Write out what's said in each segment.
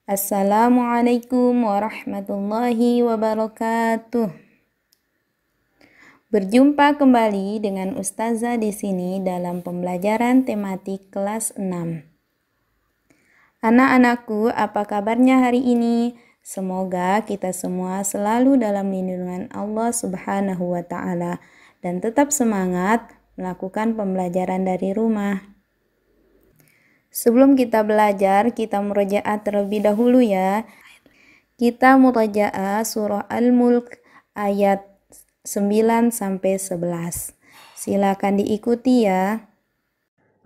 Assalamualaikum warahmatullahi wabarakatuh. Berjumpa kembali dengan Ustazah di sini dalam pembelajaran tematik kelas 6. Anak-anakku, apa kabarnya hari ini? Semoga kita semua selalu dalam lindungan Allah Subhanahu wa Ta'ala dan tetap semangat melakukan pembelajaran dari rumah. Sebelum kita belajar, kita murojaah terlebih dahulu ya. Kita murojaah surah Al-Mulk ayat 9-11. Silakan diikuti ya.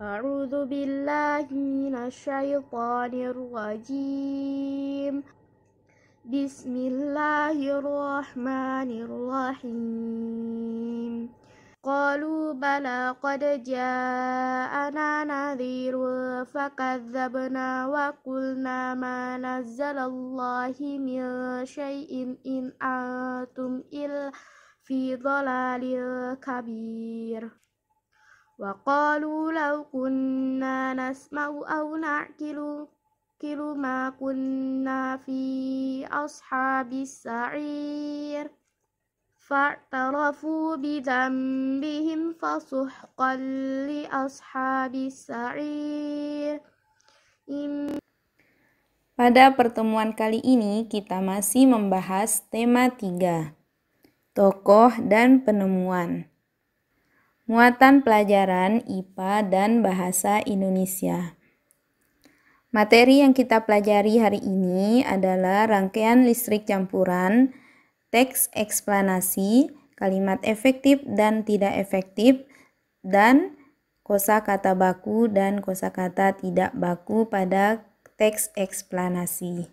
A'udzu billahi minasyaitonir rajim. Bismillahirrahmanirrahim. Qalu bala qad ja'ana nadhirun fakadzabna wa qulna ma nazzalallahu min syai'in in antum illa fi dhalalil kabir. Wa qalu law kunna nasma'u aw na'qilu ma kunna fi ashabis sa'ir. Fa'tarafu bidzambihim fasuhqan li ashabis sa'ir. Pada pertemuan kali ini kita masih membahas tema 3, tokoh dan penemuan. Muatan pelajaran IPA dan Bahasa Indonesia. Materi yang kita pelajari hari ini adalah rangkaian listrik campuran, teks eksplanasi, kalimat efektif dan tidak efektif, dan kosakata baku dan kosakata tidak baku pada teks eksplanasi.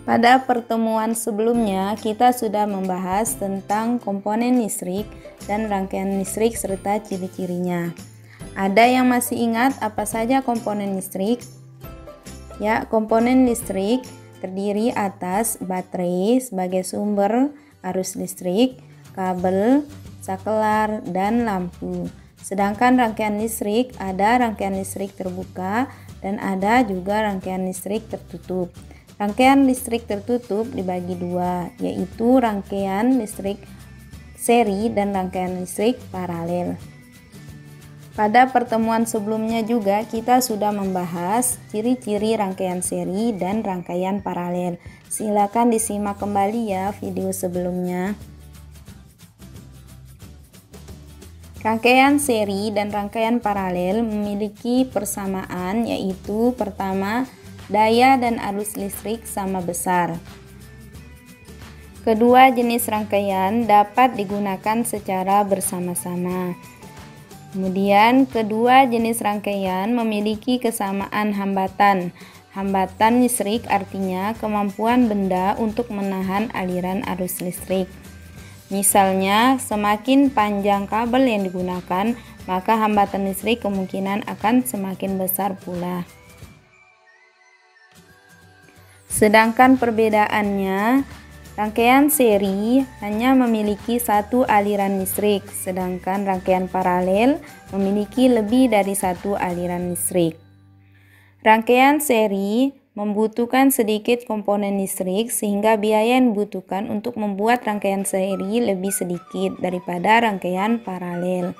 Pada pertemuan sebelumnya, kita sudah membahas tentang komponen listrik dan rangkaian listrik serta ciri-cirinya. Ada yang masih ingat apa saja komponen listrik? Ya, komponen listrik terdiri atas baterai sebagai sumber arus listrik, kabel, sakelar, dan lampu. Sedangkan rangkaian listrik ada rangkaian listrik terbuka dan ada juga rangkaian listrik tertutup. Rangkaian listrik tertutup dibagi dua, yaitu rangkaian listrik seri dan rangkaian listrik paralel. Pada pertemuan sebelumnya juga kita sudah membahas ciri-ciri rangkaian seri dan rangkaian paralel. Silakan disimak kembali ya video sebelumnya. Rangkaian seri dan rangkaian paralel memiliki persamaan, yaitu pertama, daya dan arus listrik sama besar. Kedua jenis rangkaian dapat digunakan secara bersama-sama. Kemudian kedua jenis rangkaian memiliki kesamaan hambatan. Hambatan listrik artinya kemampuan benda untuk menahan aliran arus listrik. Misalnya, semakin panjang kabel yang digunakan, maka hambatan listrik kemungkinan akan semakin besar pula. Sedangkan perbedaannya, rangkaian seri hanya memiliki satu aliran listrik, sedangkan rangkaian paralel memiliki lebih dari satu aliran listrik. Rangkaian seri membutuhkan sedikit komponen listrik sehingga biaya yang dibutuhkan untuk membuat rangkaian seri lebih sedikit daripada rangkaian paralel.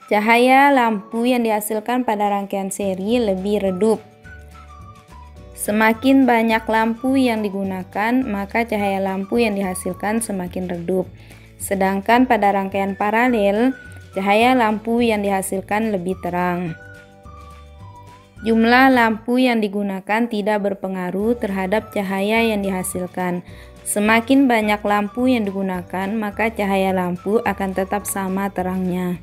Cahaya lampu yang dihasilkan pada rangkaian seri lebih redup. Semakin banyak lampu yang digunakan, maka cahaya lampu yang dihasilkan semakin redup. Sedangkan pada rangkaian paralel, cahaya lampu yang dihasilkan lebih terang. Jumlah lampu yang digunakan tidak berpengaruh terhadap cahaya yang dihasilkan. Semakin banyak lampu yang digunakan, maka cahaya lampu akan tetap sama terangnya.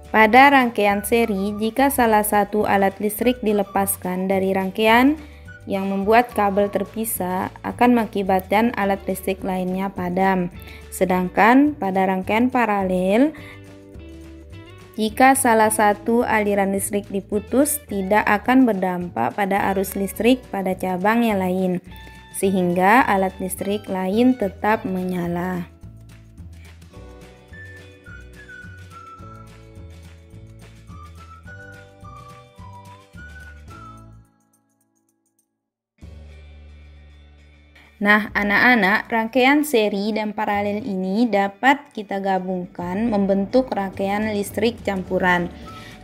Pada rangkaian seri, jika salah satu alat listrik dilepaskan dari rangkaian yang membuat kabel terpisah, akan mengakibatkan alat listrik lainnya padam. Sedangkan pada rangkaian paralel, jika salah satu aliran listrik diputus, tidak akan berdampak pada arus listrik pada cabang yang lain, sehingga alat listrik lain tetap menyala. Nah, anak-anak, rangkaian seri dan paralel ini dapat kita gabungkan membentuk rangkaian listrik campuran.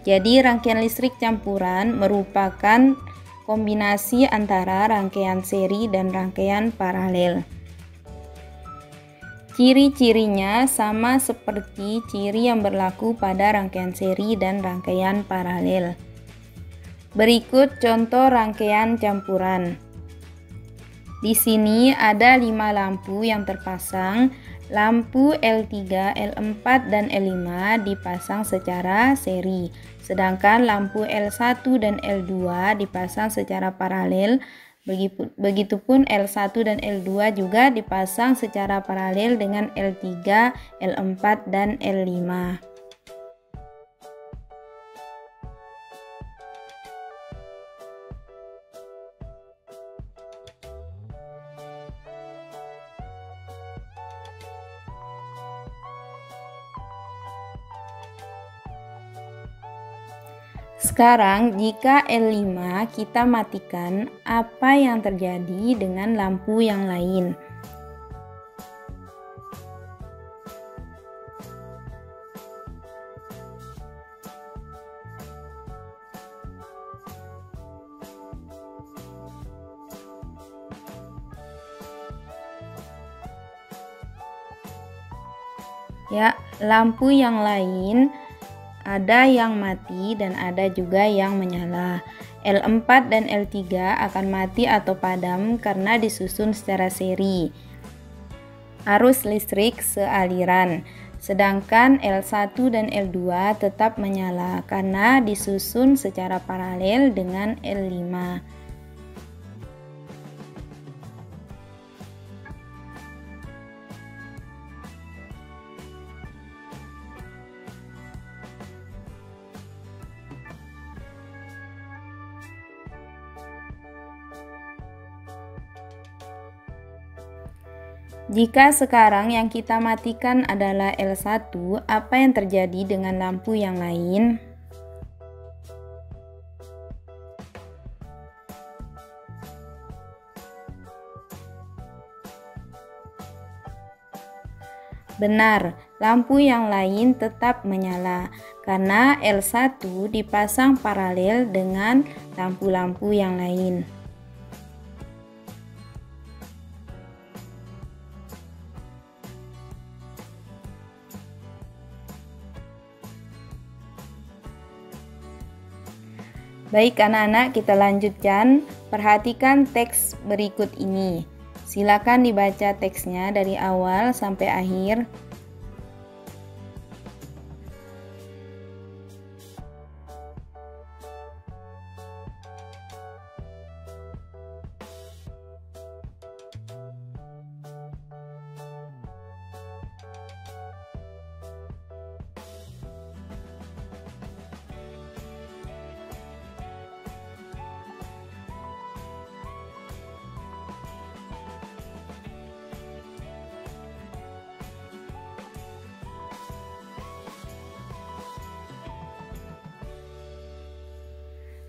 Jadi, rangkaian listrik campuran merupakan kombinasi antara rangkaian seri dan rangkaian paralel. Ciri-cirinya sama seperti ciri yang berlaku pada rangkaian seri dan rangkaian paralel. Berikut contoh rangkaian campuran. Di sini ada 5 lampu yang terpasang. Lampu L3, L4, dan L5 dipasang secara seri. Sedangkan lampu L1 dan L2 dipasang secara paralel. Begitupun L1 dan L2 juga dipasang secara paralel dengan L3, L4, dan L5. Sekarang jika L5 kita matikan, apa yang terjadi dengan lampu yang lain? Ya, lampu yang lain ada yang mati dan ada juga yang menyala. L4 dan L3 akan mati atau padam karena disusun secara seri. Arus listrik sealiran. Sedangkan L1 dan L2 tetap menyala karena disusun secara paralel dengan L5. Jika sekarang yang kita matikan adalah L1, apa yang terjadi dengan lampu yang lain? Benar, lampu yang lain tetap menyala karena L1 dipasang paralel dengan lampu-lampu yang lain. Baik anak-anak, kita lanjutkan. Perhatikan teks berikut ini. Silakan dibaca teksnya dari awal sampai akhir.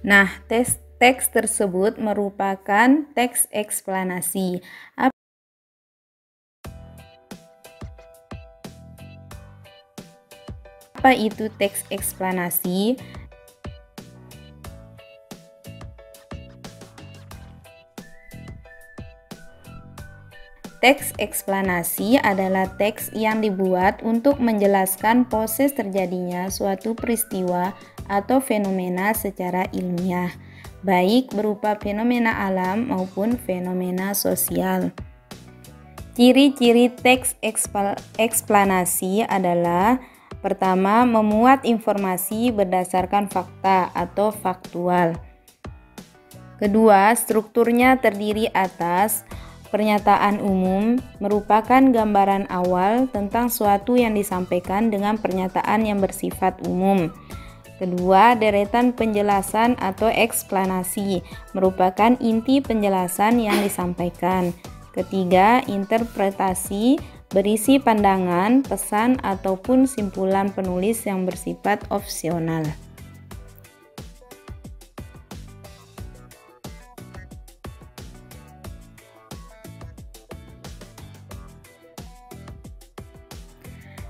Nah, teks tersebut merupakan teks eksplanasi. Apa itu teks eksplanasi? Teks eksplanasi adalah teks yang dibuat untuk menjelaskan proses terjadinya suatu peristiwa atau fenomena secara ilmiah, baik berupa fenomena alam maupun fenomena sosial. Ciri-ciri teks eksplanasi adalah: pertama, memuat informasi berdasarkan fakta atau faktual. Kedua, strukturnya terdiri atas pernyataan umum, merupakan gambaran awal tentang suatu yang disampaikan dengan pernyataan yang bersifat umum. Kedua, deretan penjelasan atau eksplanasi, merupakan inti penjelasan yang disampaikan. Ketiga, interpretasi, berisi pandangan, pesan, ataupun simpulan penulis yang bersifat opsional.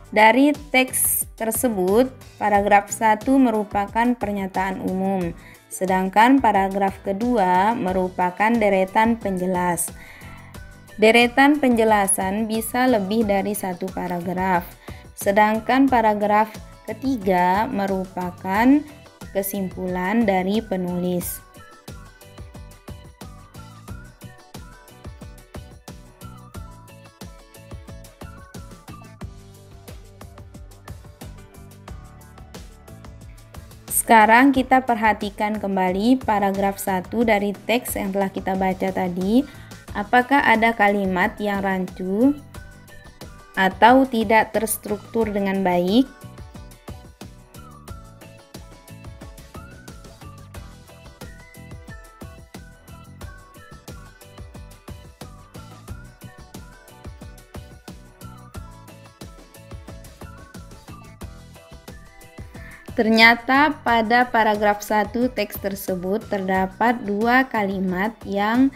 Dari teks tersebut, paragraf 1 merupakan pernyataan umum, sedangkan paragraf kedua merupakan deretan penjelas. Deretan penjelasan bisa lebih dari satu paragraf, sedangkan paragraf ketiga merupakan kesimpulan dari penulis. Sekarang kita perhatikan kembali paragraf 1 dari teks yang telah kita baca tadi. Apakah ada kalimat yang rancu atau tidak terstruktur dengan baik? Ternyata pada paragraf 1 teks tersebut terdapat dua kalimat yang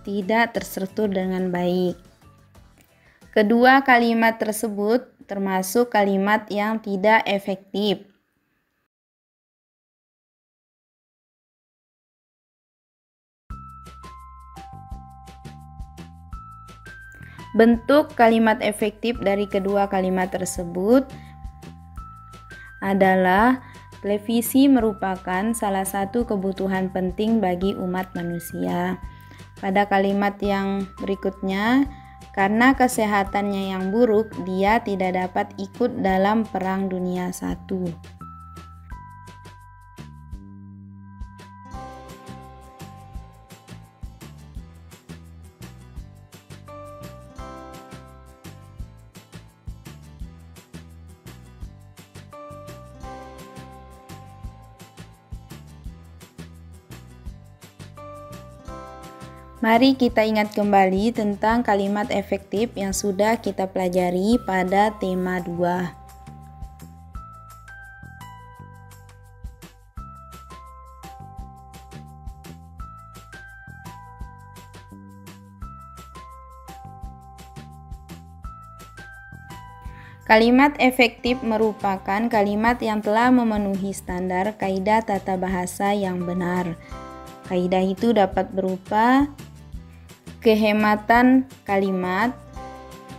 tidak terstruktur dengan baik. Kedua kalimat tersebut termasuk kalimat yang tidak efektif. Bentuk kalimat efektif dari kedua kalimat tersebut adalah: televisi merupakan salah satu kebutuhan penting bagi umat manusia. Pada kalimat yang berikutnya, karena kesehatannya yang buruk, dia tidak dapat ikut dalam Perang Dunia I. Mari kita ingat kembali tentang kalimat efektif yang sudah kita pelajari pada tema 2. Kalimat efektif merupakan kalimat yang telah memenuhi standar kaidah tata bahasa yang benar. Kaidah itu dapat berupa kehematan kalimat,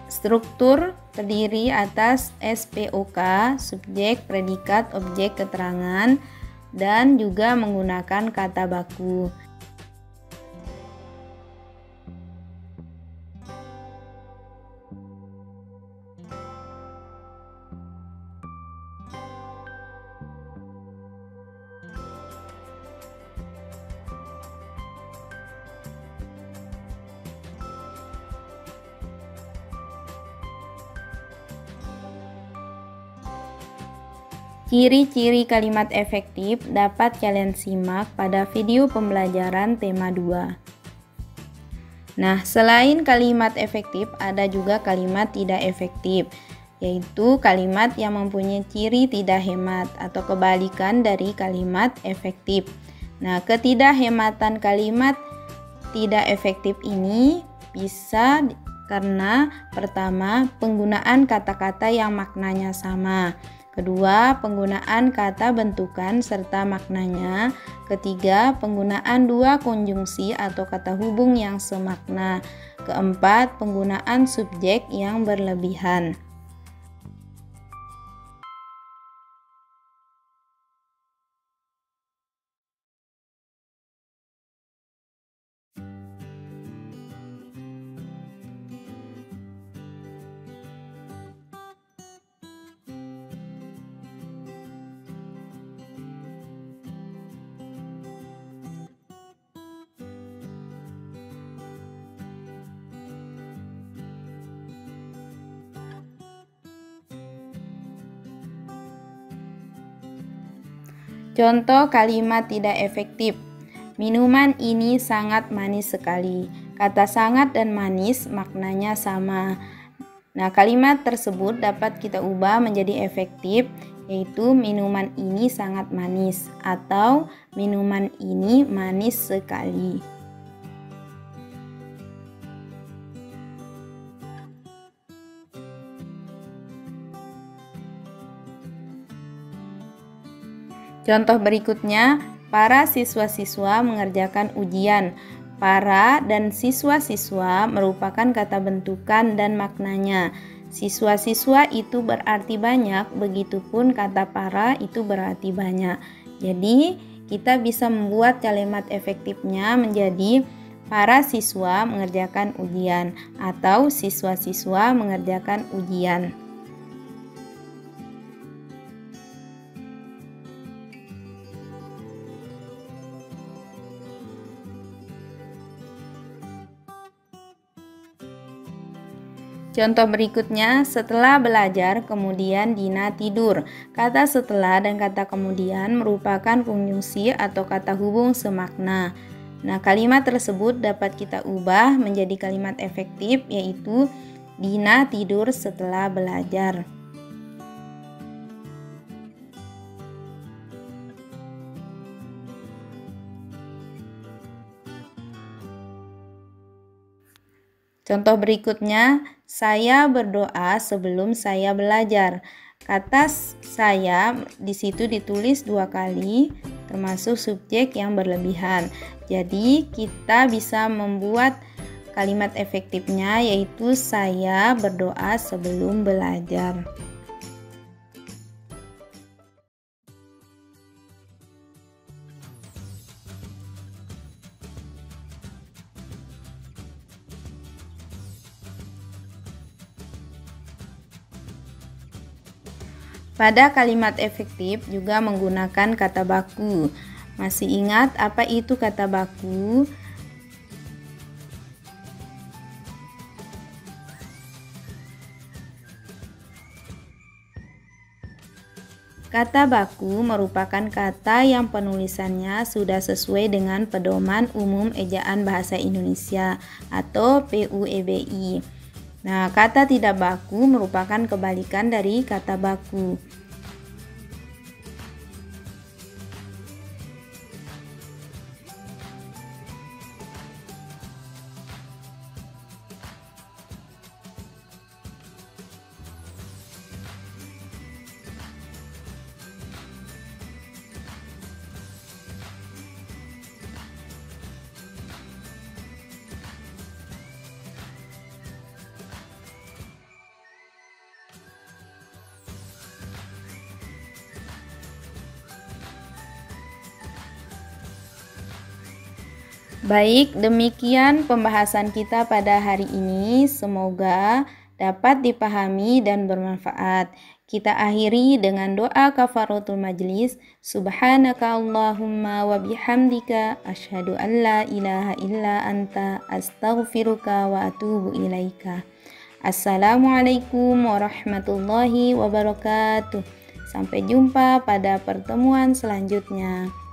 struktur terdiri atas SPOK, subjek, predikat, objek, keterangan, dan juga menggunakan kata baku. Ciri-ciri kalimat efektif dapat kalian simak pada video pembelajaran tema 2. Nah, selain kalimat efektif, ada juga kalimat tidak efektif, yaitu kalimat yang mempunyai ciri tidak hemat atau kebalikan dari kalimat efektif. Nah, ketidakhematan kalimat tidak efektif ini bisa karena pertama, penggunaan kata-kata yang maknanya sama. Kedua, penggunaan kata bentukan serta maknanya. Ketiga, penggunaan dua konjungsi atau kata hubung yang semakna. Keempat, penggunaan subjek yang berlebihan. Contoh kalimat tidak efektif. Minuman ini sangat manis sekali. Kata sangat dan manis maknanya sama. Nah, kalimat tersebut dapat kita ubah menjadi efektif, yaitu minuman ini sangat manis atau minuman ini manis sekali. Contoh berikutnya, para siswa-siswa mengerjakan ujian. Para dan siswa-siswa merupakan kata bentukan dan maknanya. Siswa-siswa itu berarti banyak, begitupun kata para itu berarti banyak. Jadi, kita bisa membuat kalimat efektifnya menjadi para siswa mengerjakan ujian atau siswa-siswa mengerjakan ujian. Contoh berikutnya, setelah belajar kemudian Dina tidur. Kata setelah dan kata kemudian merupakan konjungsi atau kata hubung semakna. Nah, kalimat tersebut dapat kita ubah menjadi kalimat efektif, yaitu Dina tidur setelah belajar. Contoh berikutnya, saya berdoa sebelum saya belajar. Kata saya di situ ditulis 2 kali, termasuk subjek yang berlebihan. Jadi, kita bisa membuat kalimat efektifnya, yaitu saya berdoa sebelum belajar. Pada kalimat efektif juga menggunakan kata baku. Masih ingat apa itu kata baku? Kata baku merupakan kata yang penulisannya sudah sesuai dengan Pedoman Umum Ejaan Bahasa Indonesia atau PUEBI. Nah, kata tidak baku merupakan kebalikan dari kata baku. Baik, demikian pembahasan kita pada hari ini. Semoga dapat dipahami dan bermanfaat. Kita akhiri dengan doa kafaratul majlis. Subhanaka Allahumma wa bihamdika asyhadu an la ilaha illa anta astaghfiruka wa atubu ilaika. Assalamualaikum warahmatullahi wabarakatuh. Sampai jumpa pada pertemuan selanjutnya.